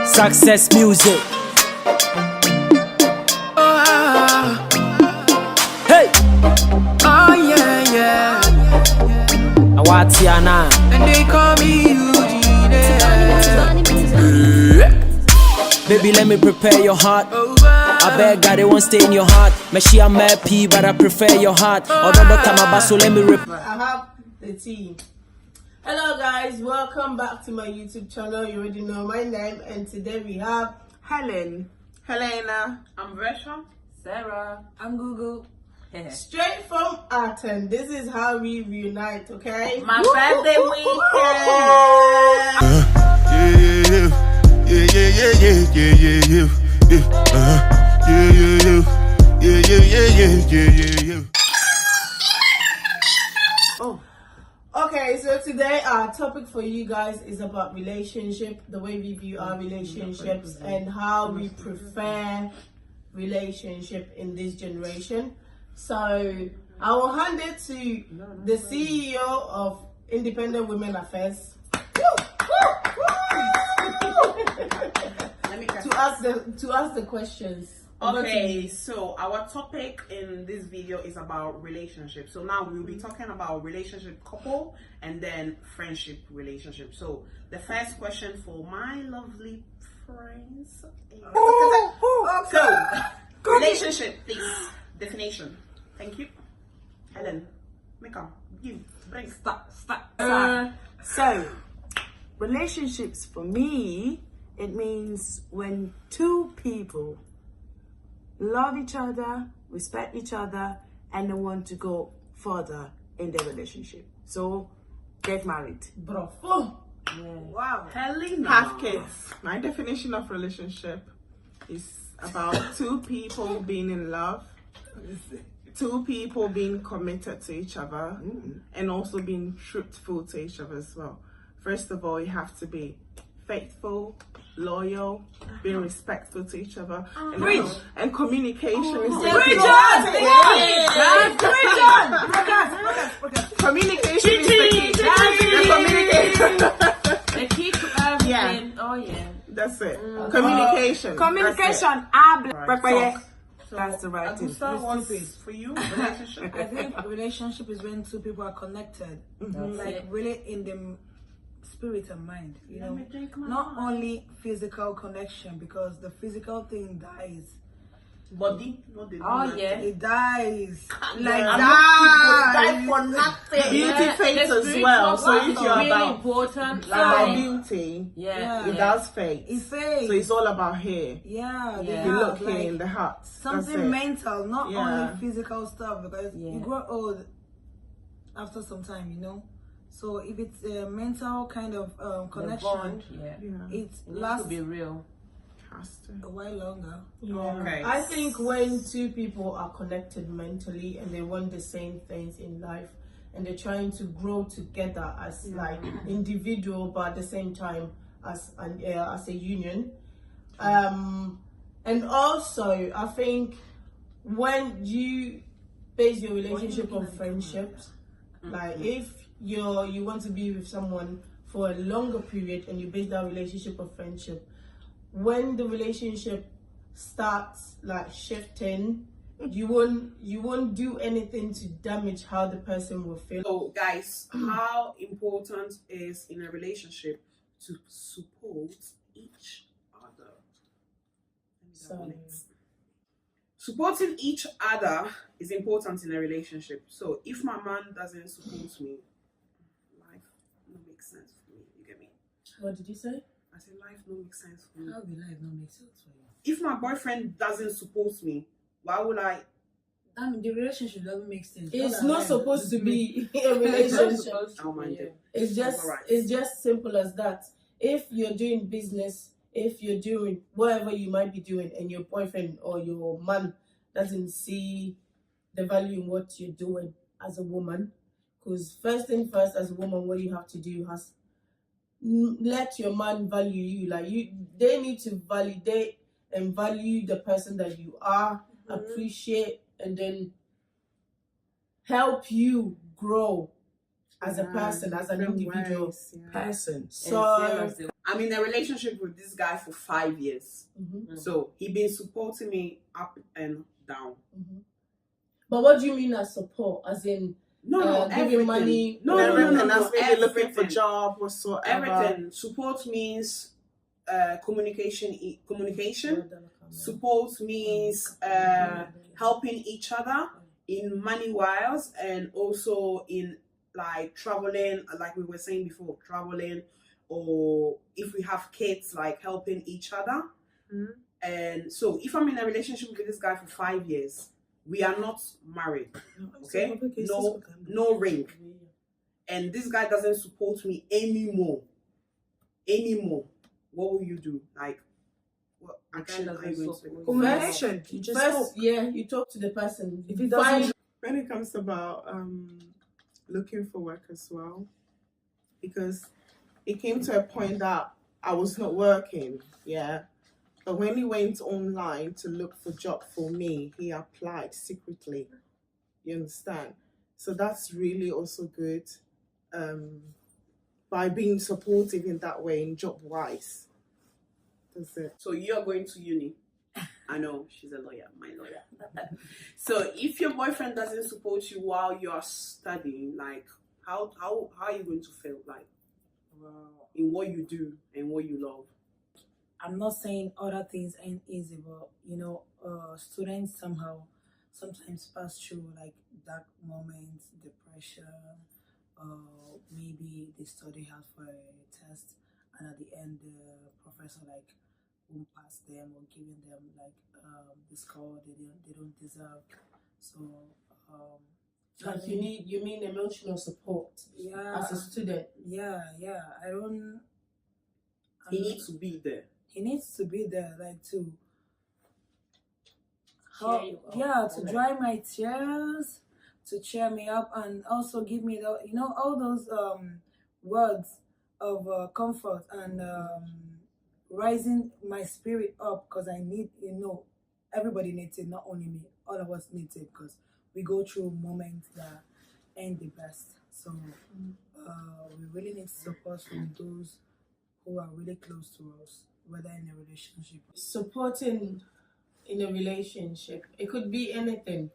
Success music. Hey. Oh yeah, yeah. Awatiana. And they call me Eugene. Baby, let me prepare your heart. I beg God, it won't stay in your heart. Meshi I'm happy, but I prefer your heart. Although Dr. Mabaso, let me I have the tea. Hello guys, welcome back to my YouTube channel. You already know my name, and today we have Helen. Helena. I'm Resha. Sarah. I'm Google. straight from Aten. This is how we reunite, okay? My birthday Oh. Okay, so today our topic for you guys is about relationship, the way we view our relationships and how we prefer relationship in this generation. So I will hand it to the CEO of Independent Women Affairs to ask the questions. Okay, so our topic in this video is about relationships. So now we'll be talking about relationship couple and then friendship relationship. So the first question for my lovely friends is so relationship, please. Definition. Thank you. Helen, make up, give, bring, start. So, relationships for me, it means when two people love each other, respect each other, and they want to go further in their relationship. So, get married. Bro. Wow. Helena. Have kids. My definition of relationship is about two people being in love, two people being committed to each other, and also being truthful to each other as well. First of all, you have to be faithful, loyal, being respectful to each other, and communication is the key. Communication is The key to everything. Yeah. Oh yeah. That's it. Communication. Communication, that's the right thing. For you, relationship. I think relationship is when two people are connected, like really in the spirit and mind. You know, not only physical connection, because the physical thing dies. Body, not the Oh yeah, it dies. Like die for nothing. Beauty fades as well. So if you're really about important, like beauty, yeah. it does fade. It fades. So it's all about here. Yeah, Yeah. You look like here in the heart. That's something it. mental, not Yeah. only physical stuff, because you grow old after some time, you know. So if it's a mental kind of connection, Bond, it to lasts be real. Has to. a while longer. Okay. I think when two people are connected mentally and they want the same things in life and they're trying to grow together as like individual, but at the same time as a union, and also I think when you base your relationship on friendships, like if you want to be with someone for a longer period and you base that relationship on friendship, when the relationship starts like shifting, you won't do anything to damage how the person will feel. So, guys, how important is in a relationship to support each other? Supporting each other is important in a relationship. So, if my man doesn't support me, life no make sense for me. You get me? What did you say? I say life no make sense for me. How will life not make sense for you? If my boyfriend doesn't support me, why would I? I mean, the relationship doesn't make sense. It's not supposed to be a relationship. I don't mind it. It's just simple as that. If you're doing business, if you're doing whatever you might be doing, and your boyfriend or your man doesn't see the value in what you're doing as a woman, because first thing first, as a woman, what you have to do has let your man value you. Like they need to validate and value the person that you are, appreciate, and then help you grow as a person, as an individual person. So I'm in a relationship with this guy for 5 years. So he been supporting me up and down. but what do you mean as support? As in No, giving everything. money? No, That's maybe looking for everything. job whatsoever. Everything. Support means communication. Support means helping each other in money wise, and also in like traveling, like we were saying before, traveling, or if we have kids, like helping each other. And so if I'm in a relationship with this guy for 5 years, we are not married, okay? No ring. And this guy doesn't support me anymore. What will you do? Like, what action are you going to take? Communication. You just talk. You talk to the person. If he doesn't, When it comes about looking for work as well, because it came to a point that I was not working, but when he went online to look for job for me, he applied secretly. You understand? So that's really also good, by being supportive in that way, in job wise. That's it. So you're going to uni. I know, she's a lawyer, my lawyer. So if your boyfriend doesn't support you while you're studying, like how are you going to feel, like in what you do and what you love? I'm not saying other things ain't easy, but you know, students sometimes pass through like dark moments, depression, maybe they study hard for a test, and at the end the professor like won't pass them or giving them like the score they don't deserve. So like you mean emotional support as a student. I don't. He needs to be there. He needs to be there, like to dry my tears, to cheer me up, and also give me the all those words of comfort and rising my spirit up, because I need, everybody needs it, not only me, all of us need it, because we go through moments that ain't the best. So we really need support from those who are really close to us, whether in a relationship. Supporting in a relationship, it could be anything,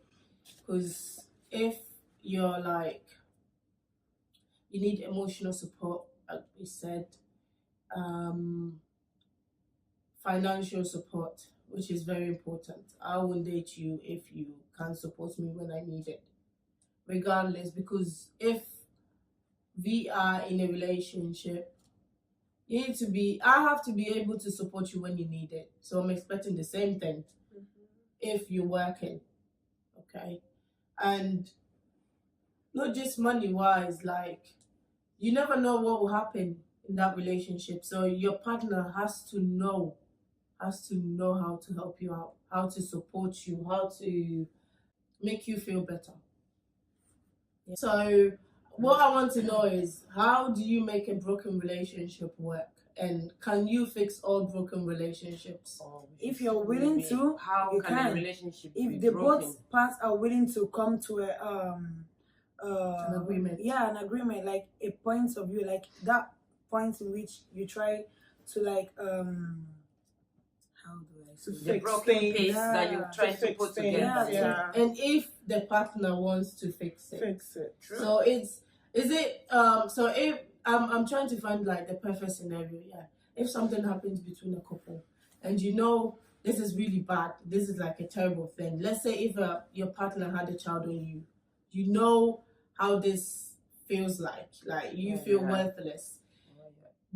because if you're like, you need emotional support, like we said, financial support, which is very important. I won't date you if you can't support me when I need it, regardless, because if we are in a relationship, I have to be able to support you when you need it. So I'm expecting the same thing if you're working, okay? And not just money-wise, like, you never know what will happen in that relationship. So your partner has to know how to help you out, how to support you, how to make you feel better. So what I want to know is, how do you make a broken relationship work? And can you fix all broken relationships? If you're willing to, how you can can. a relationship If be the broken? both parts are willing to come to An agreement. an agreement, like a point of view, like that point in which you try to like how do I say To The fix broken things. piece that you try to fix put things, together. yeah. And if the partner wants to fix it. Fix it. So so if I'm trying to find like the perfect scenario, if something happens between a couple and this is really bad, this is like a terrible thing. Let's say if your partner had a child on you, you know how this feels like you feel worthless.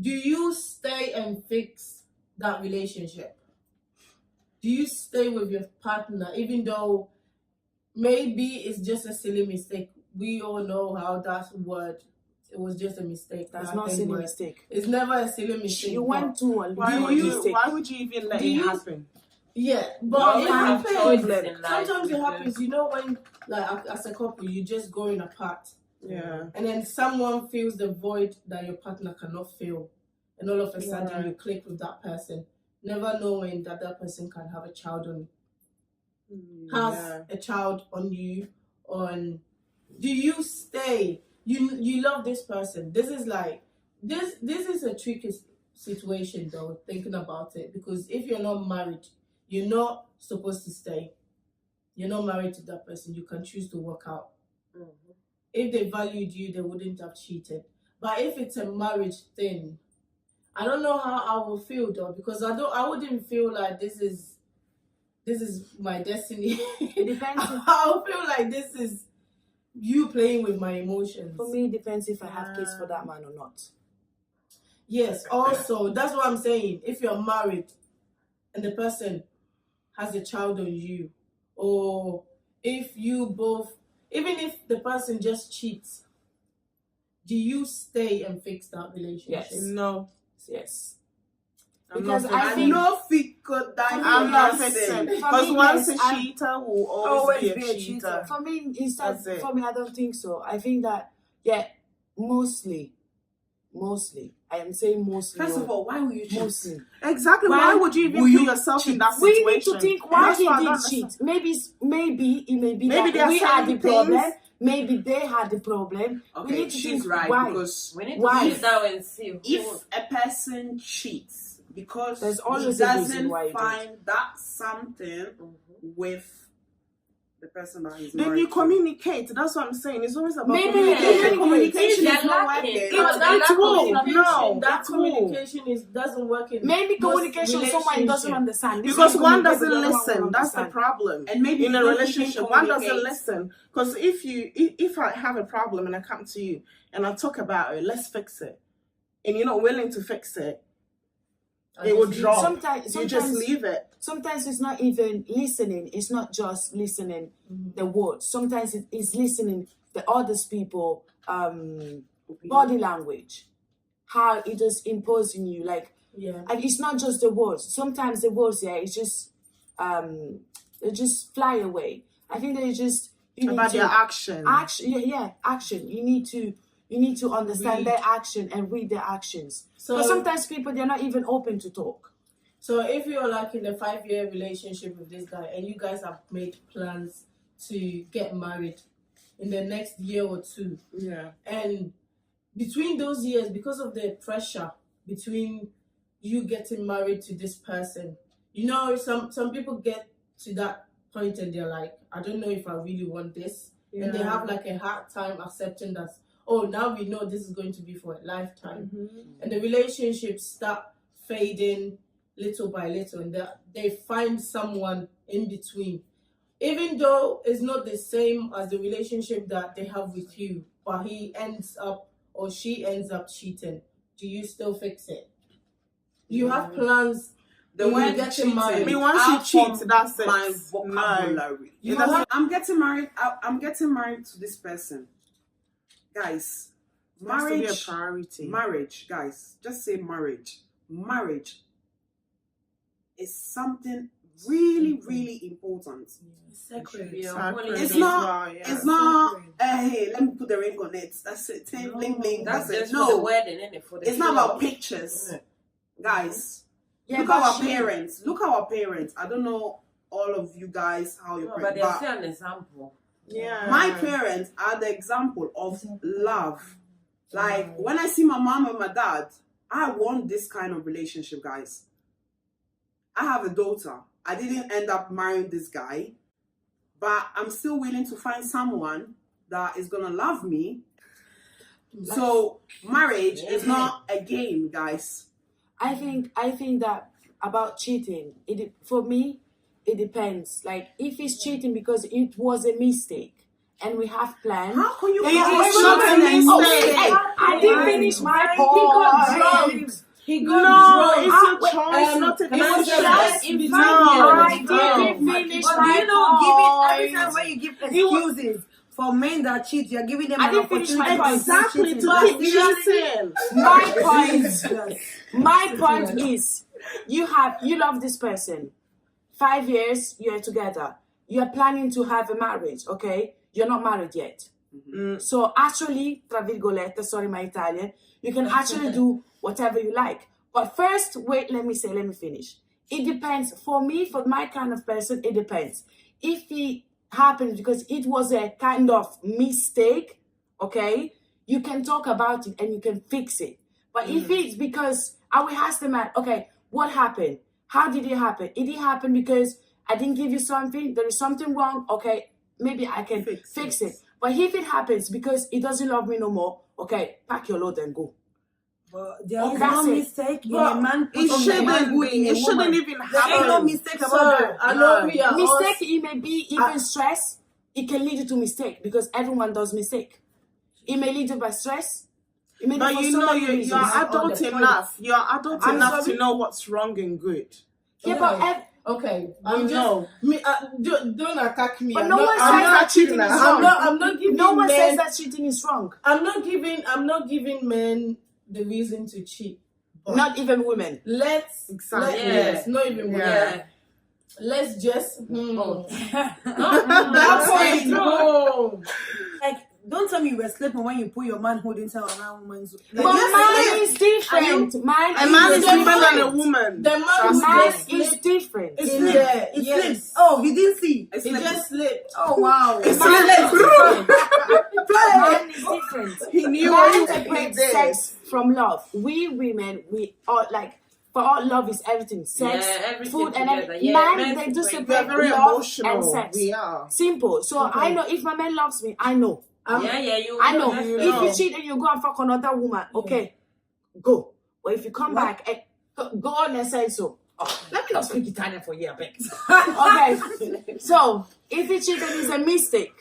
Do you stay and fix that relationship? Do you stay with your partner even though maybe it's just a silly mistake? We all know how that word, it was just a mistake. That's not a silly mistake. It's never a silly mistake. You went to a Why would you even let it happen? Yeah, but it happens. in life. Sometimes it happens. When, like, as a couple, you just going apart. Yeah. And then someone feels the void that your partner cannot fill. And all of a sudden you click with that person, never knowing that person can have a child a child on you. Do you stay? you love this person. This is like this is a tricky situation though, thinking about it, because if you're not married, you're not supposed to stay. You're not married to that person. You can choose to walk out. If they valued you, they wouldn't have cheated. But if it's a marriage thing, I don't know how I will feel though, because I wouldn't feel like this is my destiny. It depends. I'll feel like this is you playing with my emotions. For me, it depends if I have kids for that man or not. Yes, also, that's what I'm saying. If you're married and the person has a child on you, or if you both, even if the person just cheats, do you stay and fix that relationship? Yes. No. Yes. Because I I think- know figure that I'm not fixing. Because once a cheater will always be a cheater. For me, That's it. for me, I don't think so. I think that, yeah, mostly, I am saying mostly. First of all, why will you cheat? mostly. Exactly. Why would you even put yourself in that We situation? need to think why That's he what I did don't cheat. understand. Maybe it may be Maybe they that are we had the saying problem. things- Maybe they had the problem. We Okay, need to she's think right, why. because We need to Why? sit down and see. if a person cheats because There's always he a reason doesn't why he did. find that something with the person that he's Then married you to. communicate. That's what I'm saying. It's always about Maybe communication. they Communication They're is not lacking. working. It- It will. No, that it will. communication doesn't work in Maybe most communication someone doesn't relationship. understand. This Because is one communicate, doesn't the other one listen. won't That's the understand. problem. And maybe in you a don't even relationship, one doesn't communicate. listen. Because if I have a problem and I come to you and I talk about it, let's fix it, and you're not willing to fix it, it will drop. Sometimes You just leave it. Sometimes it's not even listening. It's not just listening the words. Sometimes it's listening the others people body language, how it is imposing you. Like, Yeah. and it's not just the words. Sometimes the words, yeah, it's just they just fly away. I think they just you About need their to action. action. You need to understand Read. their action and read their actions. So- Because sometimes people they're not even open to talk. So if you're like in a 5-year relationship with this guy and you guys have made plans to get married in the next year or two, Yeah. and between those years, because of the pressure between you getting married to this person, you know, some people get to that point and they're like, I don't know if I really want this. And they have like a hard time accepting that, oh, now we know this is going to be for a lifetime. And the relationships start fading little by little, and they find someone in between. Even though it's not the same as the relationship that they have with you, but he ends up or she ends up cheating, do you still fix it? Do you have plans? The when you word get cheating, married? I mean, once you out cheat, from that's it. my No. vocabulary. You It doesn't- have- I'm getting married. I'm getting married to this person, guys. It has to be a Marriage, priority. marriage, guys. Just say marriage. Marriage is something really, really important. Sacred. Sacred It's as not. well, yeah. It's not. Hey, let me put the ring on it. That's it. Bling bling. That's That's it. just for the No, wedding, isn't it? For the it's not show. about pictures, guys. Yeah, Look but at our she- parents. Look at our parents. I don't know all of you guys how your No, but parents. they're But still an example. Yeah. my parents are the example of love. Like when I see my mom and my dad, I want this kind of relationship, guys. I have a daughter. I didn't end up marrying this guy, but I'm still willing to find someone that is gonna love me. So marriage is not a game, guys. I think that about cheating, for me, it depends. Like if it's cheating because it was a mistake and we have planned. How can you? It call is it not a cheating? mistake. Hey, I didn't finish my He got point. drunk. He got No, drunk. it's a choice, not a can I say decision. that? In No. 5 years, I it's didn't wrong. finish But my you know, giving every time point. when you give excuses for men that cheat, you're giving them I an didn't finish my opportunity point. to keep Exactly, cheating. to keep cheating. My point is, you love this person. 5 years, you're together. You're planning to have a marriage, okay? You're not married yet. So actually, tra virgolette, sorry my Italian, you can actually do whatever you like. But first, wait, let me finish. It depends. For me, for my kind of person, it depends. If it happens because it was a kind of mistake, okay? you can talk about it and you can fix it. But if it's because I will ask the man, okay, what happened? How did it happen? It didn't happen because I didn't give you something. There is something wrong. Okay, maybe I can fix it. But if it happens because he doesn't love me no more, okay, pack your load and go. But there is no mistake in a man. It shouldn't be. It shouldn't even happen. There ain't no mistake about that. I know we are Mistake, it may be even stress. It can lead you to mistake because everyone does mistake. It may lead you by stress. It may But be you for so know, many reasons. you're adult enough. You're adult enough to know what's wrong and good. Yeah, but okay, don't attack me. But I'm no not- one I'm says not- that cheating is wrong. I'm not giving No one men, says that cheating is wrong. I'm not giving men the reason to cheat. But Not even women. let's Exactly. yes, not even women. Yeah. Let's just That's point. No. Like, don't tell me you were sleeping when you put your man holding her around woman's. But mine is different. A man is different than a woman. The man Trust who me. just Mine is slipped different. in there. It Yes. slipped. Oh, he didn't see. He just slipped. Oh wow. Mine is different. He knew Man what he separates did. sex from love. We women, we all like, for all love is everything. Sex, everything food, and together. everything. Yeah, Man, men they do separate. We are separate very love emotional. and sex. We are. Simple. So I know if my man loves me, I know. You I know. that's You If know. you cheat and you go and fuck another woman, okay, go. But if you come back and go on and say so. Oh, let me not speak Italian for you, I beg. Okay. So if you cheat and it's a mistake,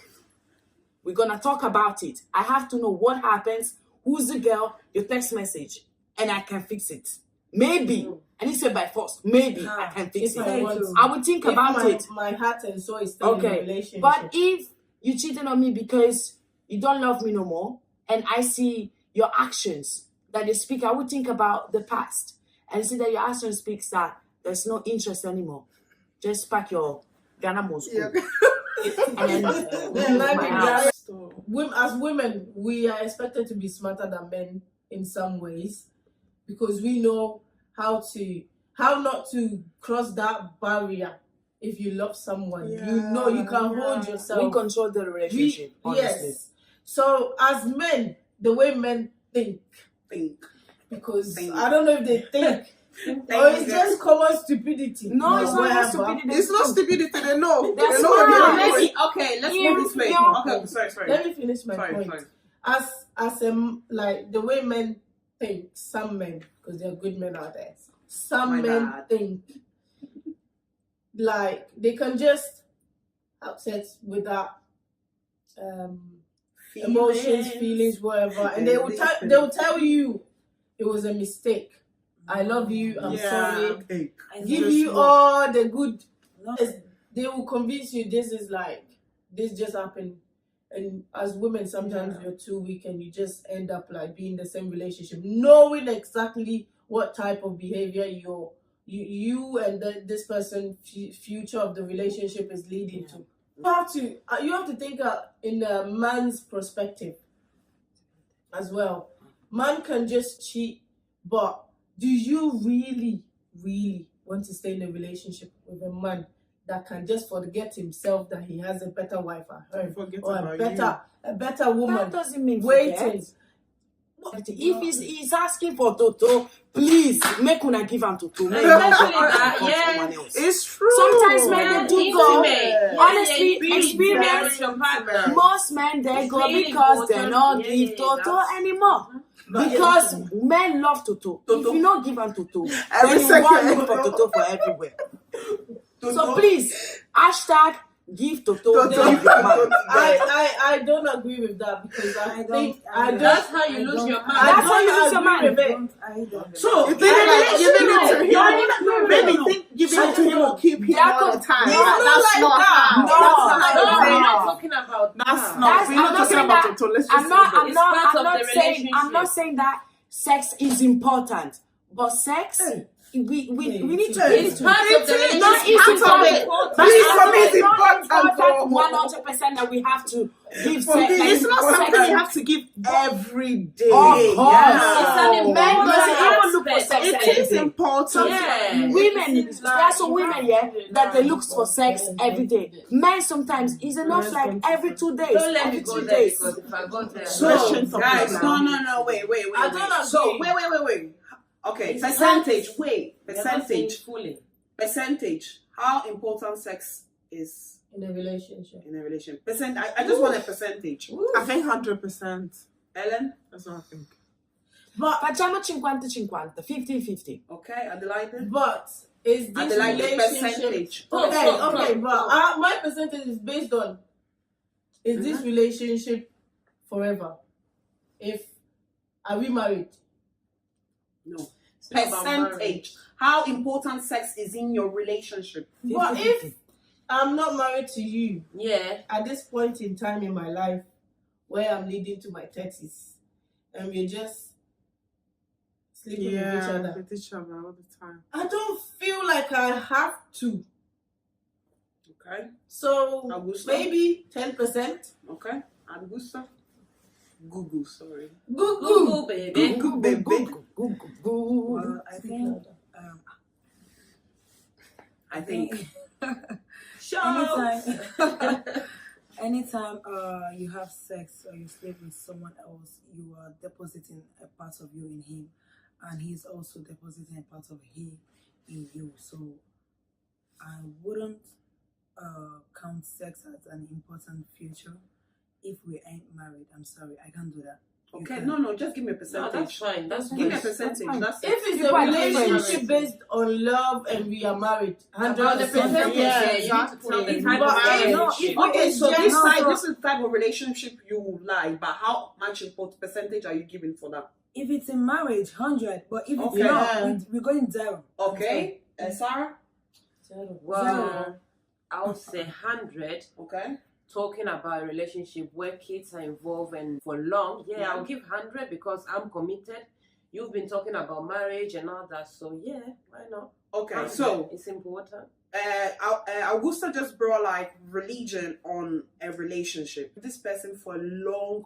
we're gonna talk about it. I have to know what happens, who's the girl, your text message, and I can fix it. Maybe. And you say by force, maybe I can fix If it. I want. I will think If about it. My heart and soul is still in a Okay. relationship. But if you cheated on me because you don't love me no more, and I see your actions that they speak, I would think about the past and see that your actions speaks that there's no interest anymore. Just pack your Ghana Moscow. And then leave my house. As women, we are expected to be smarter than men in some ways because we know how not to cross that barrier. If you love someone, you know you can hold yourself. We control the relationship, honestly. Yes. So as men, the way men think, because I don't know if they think or it's just common stupidity. No, it's not whatever. stupidity. It's not stupidity. They know. That's They know what why. they're doing. Okay, let's Yeah, move this way. yeah. Okay, sorry. Let me finish my Sorry, point. sorry. As like the way men think, some men, because there are good men out there, some My men bad. think like they can just upset without emotions, feelings, whatever, and they will tell you it was a mistake. I love you. I'm sorry. Give you all the good. They will convince you this just happened. And as women, sometimes you're too weak and you just end up like being in the same relationship, knowing exactly what type of behavior you and this person future of the relationship is leading to. You have to think in a man's perspective as well. Man can just cheat, but do you really want to stay in a relationship with a man that can just forget himself that he has a better wife at home or a better woman? That doesn't mean waiting. If he's asking for Toto, please make una give him Toto. Especially that, yeah. It's true. Sometimes men they do go. Intimate. Honestly, Yeah, experience. your partner. Most men they go Really because they important. not Yeah, give yeah, Toto that's- anymore. Because men love Toto. If you not give him Toto, Every then you want second. look for Toto for everywhere. So please, hashtag give Toto. Toto. Give your man. I don't agree with that because I think That's how you lose your mind. That's how you lose your agree mind. with it. So you think like giving it to him? Maybe think giving it to him will keep him all the time. That's not how. No. That's No, not we're how. not talking about That's that. not. We're not talking saying about that- Toto. Let's I'm just not say that. I'm not saying that sex is important, but sex we need to It's part of the relationship. Not It's it's part of it. important. But it's for me, it's It's not important, though. 100% that we have to give For sex. me, like, it's not something sex- you have to give every day. Of course. It's an Men important doesn't even aspect. look for sex sex It every is day. important. Yeah. Women, there are some women, that they look for sex every day. Men sometimes is enough like every 2 days, Don't let every me go 3 there days. because if I go there, So, guys, no, wait. I don't agree. So, wait. Okay, It's percentage. Wait, You're not saying percentage. fully. Percentage. How important sex is in a relationship. in a relationship? I just want a percentage. I think 100%. Ellen? That's what I think. But Facciamo 50-50, 50-50. Okay, Adelaide? but is this Adelaide, relationship percentage. okay, but my percentage is based on is this relationship forever? Are we married? No. not about Percentage. How important sex is in your relationship? But if I'm not married to you Yeah. at this point in time in my life where I'm leading to my 30s and we're just sleeping with each other, with each other all the time. I don't feel like I have to. Okay. So Augusta? maybe 10%. Okay. Augusta? Google, sorry. Google. baby. Google, baby. Well, I think I think. anytime you have sex or you sleep with someone else, you are depositing a part of you in him, and he's also depositing a part of him in you. So I wouldn't count sex as an important future if we ain't married. I'm sorry, I can't do that. You Okay, can. no, just give me a No, percentage. that's fine. That's Give me a fine. percentage. That's it. If it's People a are relationship different. based on love and we are married, 100%. Yeah, you need to tell the If type but of I know relationship. if Okay, it's so just this is the type of relationship you like, but how much important percentage are you giving for that? If it's in marriage, 100. But if it's Okay. not, we're going zero. Okay, Sarah? Well, I would say 100. Okay. Talking about a relationship where kids are involved and for long, yeah, I'll give 100 because I'm committed. You've been talking about marriage and all that, so yeah, why not? Okay, 100, so it's important. Augusta just brought like religion on a relationship. This person for a long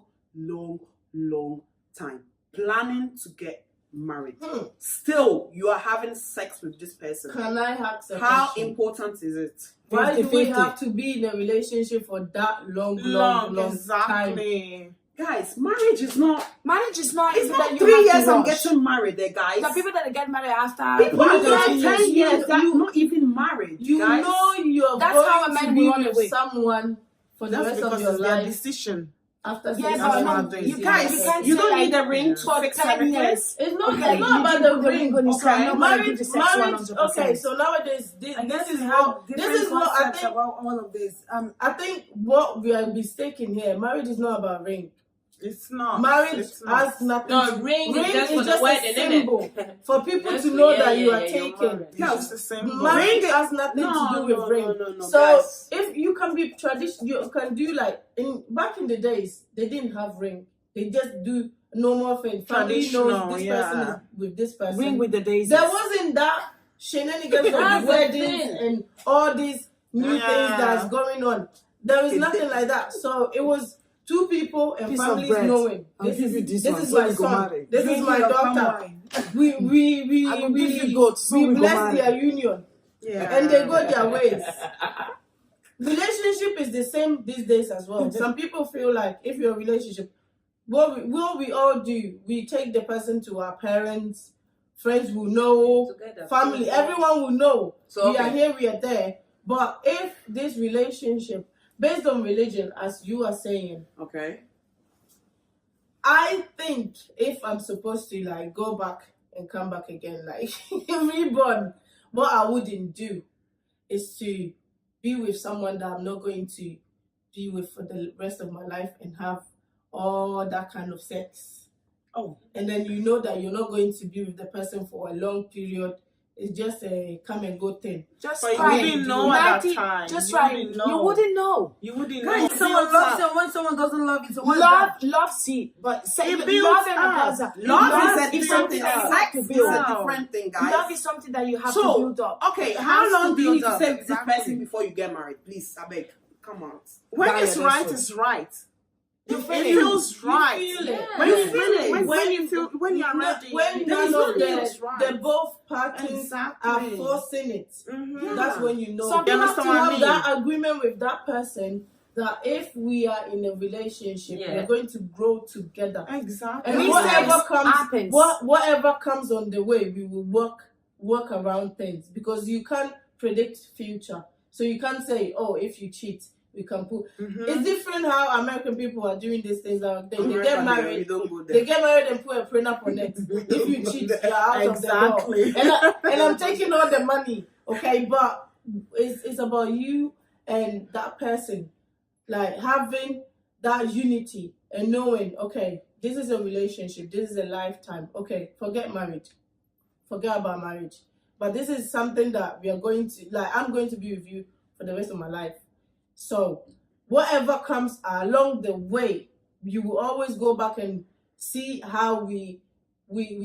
time, planning to get married. Still, you are having sex with this person. Can I ask a How question? important is it? Why do we 50-50. have to be in a relationship for that long time? Exactly. Guys, marriage is not. Marriage is not. It's that not you 3 have to years. I'm rush. getting married, there, guys. There are people that get married after. People are You getting guys- 10 years. They're you- not even married. You guys. know you're That's going how a to man be will run with away. someone for the That's rest because of your it's their life decision. after Yeah, 6 but months. no, you you Guys, can't you say don't like need a ring to for fix 10 everything. years. It's not, Okay, it's not you about did the put the ring. ring on, so I'm not gonna Marriage, give the sex marriage. 100%. Okay, so nowadays this is We what have this different is what I concepts think. about all of this. I think what we are mistaken here. Marriage is not about ring. It's not. Marriage It's not. has nothing. No, to, ring is just for the just wedding, a innit? symbol for people Just to for- know yeah, that you yeah, are yeah, you're taken. married. It's just the same. Marriage has nothing No, to do with no, ring. no, So guys. if you can be traditional, you can do like back in the days they didn't have ring. They just do normal thing. Family knows Traditional, this yeah. person is with this person. Ring with the daisies. There wasn't that shenanigans of That's the weddings thing. and all these new Yeah. things that's going on. There is nothing like that. So it was two people and Piece of families bread. knowing I'll give you this one, is so my we go son. marry. This Drink is my your palm daughter. wine. We I will give you goat, so we go bless marry. their union Yeah. and they go their ways. Relationship is the same these days as well. Some people feel like if you're a relationship, what we all do, we take the person to our parents, friends will know, Together. family, everyone will know. So, we are okay. here, we are there. But if this relationship, based on religion, as you are saying, Okay. I think if I'm supposed to like go back and come back again, like reborn, what I wouldn't do is to be with someone that I'm not going to be with for the rest of my life and have all that kind of sex. Oh. And then you know that you're not going to be with the person for a long period. It's just a come and go thing. Just But you right. wouldn't know at that 90 time. Just You right. wouldn't know. You wouldn't know. You wouldn't When know. someone loves you, when someone doesn't love you, so what's Love, that? love, see, but say, It love builds and up. casa. Love is a is different something thing. that you have Sex to is build. a different thing, guys. Love is something that you have to So, build up. okay, It how has long to do you need build to up. stay with this person before you get married? Please, I beg. Come on. When Diet it's right, also. it's right. You feel It it. feels right. You feel it. When you feel it, When when you feel, when you're ready, when it none of feels the both parties Exactly. are forcing it, Mhm. that's when you know. Some You people have to understand what I have mean? that agreement with that person that if we are in a relationship, Yeah. we're going to grow together. Exactly. And Mistakes whatever happens. whatever comes on the way, we will work around things because you can't predict future. So you can't say, oh, if you cheat, we can put. It's different how American people are doing these things. They get married. They get married and put a prenup on it. If you cheat, you're out Exactly. of the door. And I'm taking all the money, okay? But it's about you and that person, like having that unity and knowing, okay, this is a relationship, this is a lifetime. Okay, forget marriage, forget about marriage. But this is something that we are going to, like, I'm going to be with you for the rest of my life. So whatever comes along the way, you will always go back and see how we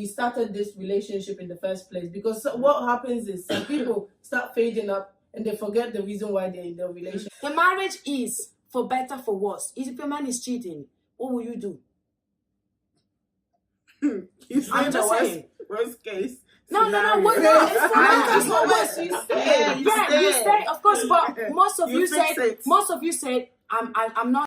started this relationship in the first place. Because what happens is some people start fading up and they forget the reason why they're in the relationship. The marriage is for better, for worse. If a man is cheating, what will you do? I'm just saying. Worst case. No. What? scenario. No, it's not. It's not worse. You Yeah, Yeah, you stay, of course. But most of You you fix said. it. Most of you said, I'm not.